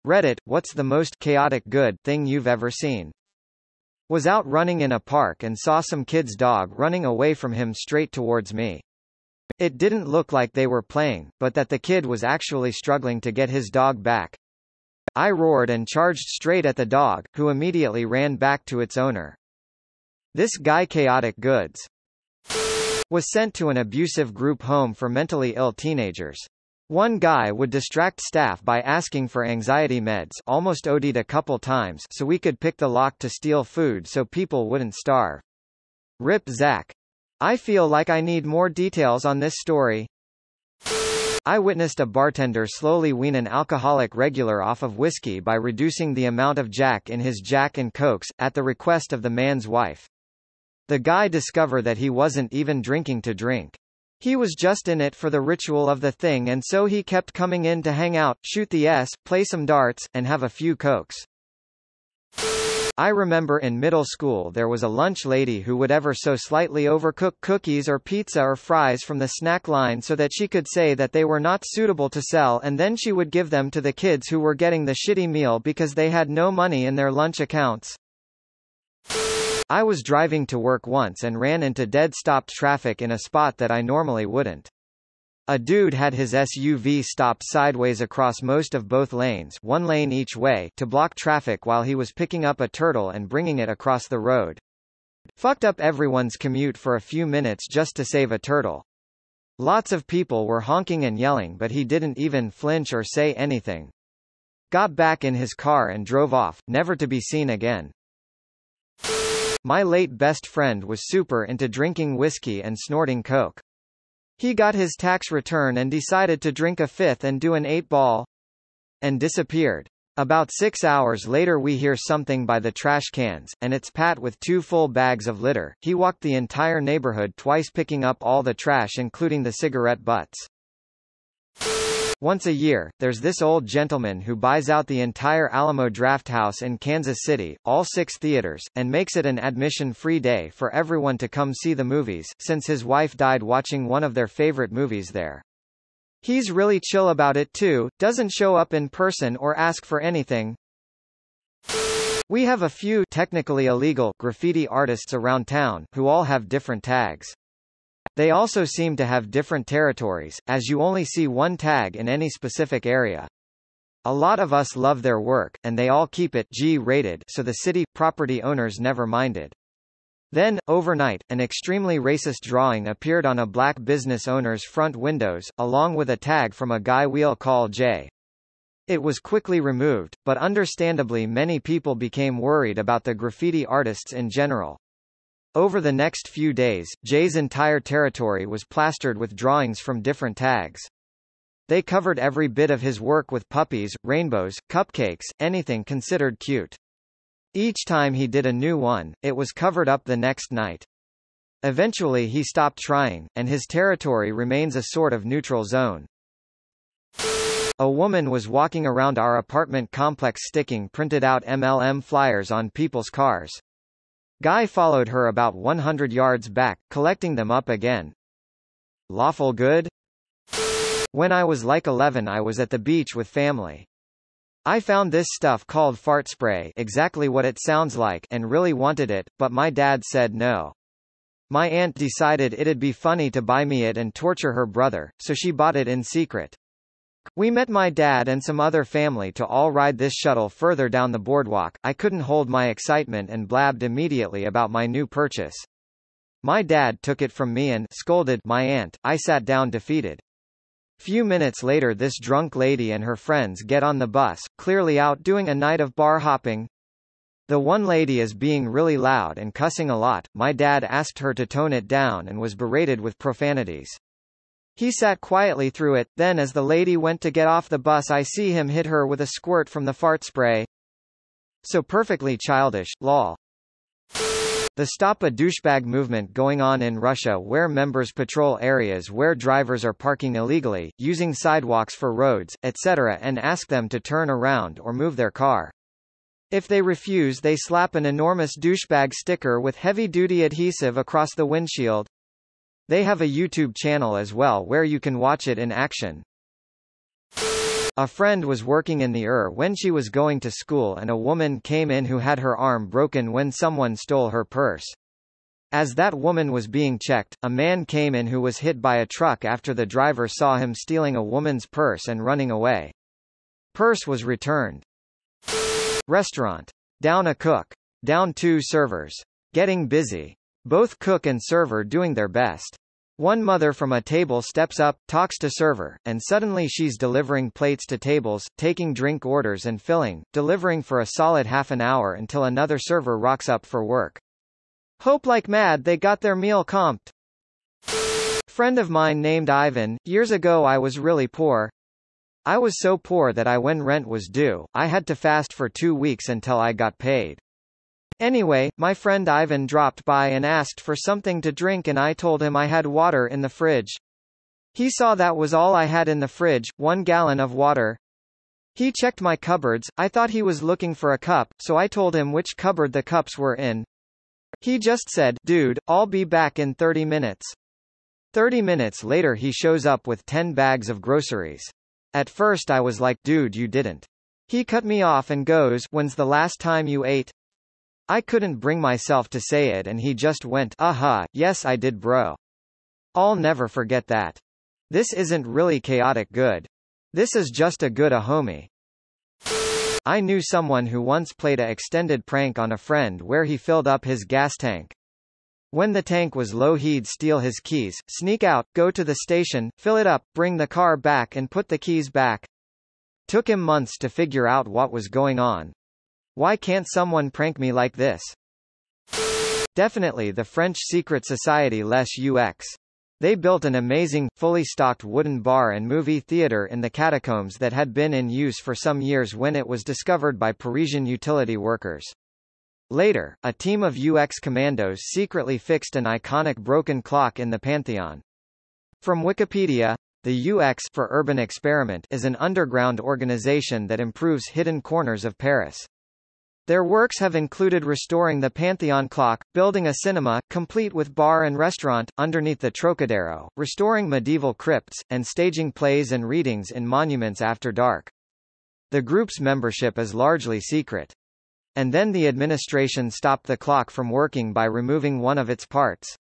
Reddit, what's the most chaotic good thing you've ever seen? Was out running in a park and saw some kid's dog running away from him straight towards me. It didn't look like they were playing, but that the kid was actually struggling to get his dog back. I roared and charged straight at the dog, who immediately ran back to its owner. This guy chaotic goods was sent to an abusive group home for mentally ill teenagers. One guy would distract staff by asking for anxiety meds, almost OD'd a couple times, so we could pick the lock to steal food so people wouldn't starve. Rip Zach. I feel like I need more details on this story. I witnessed a bartender slowly wean an alcoholic regular off of whiskey by reducing the amount of Jack in his Jack and Cokes, at the request of the man's wife. The guy discovered that he wasn't even drinking to drink. He was just in it for the ritual of the thing, and so he kept coming in to hang out, shoot the S, play some darts, and have a few Cokes. I remember in middle school there was a lunch lady who would ever so slightly overcook cookies or pizza or fries from the snack line so that she could say that they were not suitable to sell, and then she would give them to the kids who were getting the shitty meal because they had no money in their lunch accounts. I was driving to work once and ran into dead-stopped traffic in a spot that I normally wouldn't. A dude had his SUV stopped sideways across most of both lanes, one lane each way, to block traffic while he was picking up a turtle and bringing it across the road. Fucked up everyone's commute for a few minutes just to save a turtle. Lots of people were honking and yelling, but he didn't even flinch or say anything. Got back in his car and drove off, never to be seen again. My late best friend was super into drinking whiskey and snorting coke. He got his tax return and decided to drink a fifth and do an 8-ball. And disappeared. About 6 hours later we hear something by the trash cans, and it's Pat with 2 full bags of litter. He walked the entire neighborhood twice picking up all the trash including the cigarette butts. Once a year, there's this old gentleman who buys out the entire Alamo Drafthouse in Kansas City, all 6 theaters, and makes it an admission-free day for everyone to come see the movies, since his wife died watching one of their favorite movies there. He's really chill about it too, doesn't show up in person or ask for anything. We have a few technically illegal graffiti artists around town, who all have different tags. They also seem to have different territories, as you only see one tag in any specific area. A lot of us love their work, and they all keep it G-rated, so the city property owners never minded. Then, overnight, an extremely racist drawing appeared on a black business owner's front windows, along with a tag from a guy we'll call J. It was quickly removed, but understandably many people became worried about the graffiti artists in general. Over the next few days, Jay's entire territory was plastered with drawings from different tags. They covered every bit of his work with puppies, rainbows, cupcakes, anything considered cute. Each time he did a new one, it was covered up the next night. Eventually he stopped trying, and his territory remains a sort of neutral zone. A woman was walking around our apartment complex sticking printed out MLM flyers on people's cars. Guy followed her about 100 yards back, collecting them up again. Lawful good? When I was like 11 I was at the beach with family. I found this stuff called fart spray, exactly what it sounds like, and really wanted it, but my dad said no. My aunt decided it'd be funny to buy me it and torture her brother, so she bought it in secret. We met my dad and some other family to all ride this shuttle further down the boardwalk. I couldn't hold my excitement and blabbed immediately about my new purchase. My dad took it from me and scolded my aunt. I sat down defeated. Few minutes later this drunk lady and her friends get on the bus, clearly out doing a night of bar hopping. The one lady is being really loud and cussing a lot. My dad asked her to tone it down and was berated with profanities. He sat quietly through it, then as the lady went to get off the bus I see him hit her with a squirt from the fart spray. So perfectly childish, lol. The Stop a Douchebag movement going on in Russia where members patrol areas where drivers are parking illegally, using sidewalks for roads, etc. and ask them to turn around or move their car. If they refuse they slap an enormous douchebag sticker with heavy-duty adhesive across the windshield. They have a YouTube channel as well where you can watch it in action. A friend was working in the when she was going to school, and a woman came in who had her arm broken when someone stole her purse. As that woman was being checked, a man came in who was hit by a truck after the driver saw him stealing a woman's purse and running away. Purse was returned. Restaurant. Down a cook. Down 2 servers. Getting busy. Both cook and server doing their best. One mother from a table steps up, talks to server, and suddenly she's delivering plates to tables, taking drink orders and filling, delivering for a solid half an hour until another server rocks up for work. Hope like mad they got their meal comped. Friend of mine named Ivan. Years ago I was really poor. I was so poor that when rent was due, I had to fast for 2 weeks until I got paid. Anyway, my friend Ivan dropped by and asked for something to drink, and I told him I had water in the fridge. He saw that was all I had in the fridge, 1 gallon of water. He checked my cupboards. I thought he was looking for a cup, so I told him which cupboard the cups were in. He just said, "Dude, I'll be back in 30 minutes. 30 minutes later he shows up with 10 bags of groceries. At first I was like, "Dude, you didn't." He cut me off and goes, "When's the last time you ate?" I couldn't bring myself to say it, and he just went, "Yes I did, bro." I'll never forget that. This isn't really chaotic good. This is just a good homie. I knew someone who once played a extended prank on a friend where he filled up his gas tank. When the tank was low, he'd steal his keys, sneak out, go to the station, fill it up, bring the car back and put the keys back. Took him months to figure out what was going on. Why can't someone prank me like this? Definitely the French secret society Les UX. They built an amazing, fully stocked wooden bar and movie theater in the catacombs that had been in use for some years when it was discovered by Parisian utility workers. Later, a team of UX commandos secretly fixed an iconic broken clock in the Pantheon. From Wikipedia, the UX for Urban Experiment is an underground organization that improves hidden corners of Paris. Their works have included restoring the Pantheon clock, building a cinema, complete with bar and restaurant, underneath the Trocadero, restoring medieval crypts, and staging plays and readings in monuments after dark. The group's membership is largely secret. And then the administration stopped the clock from working by removing one of its parts.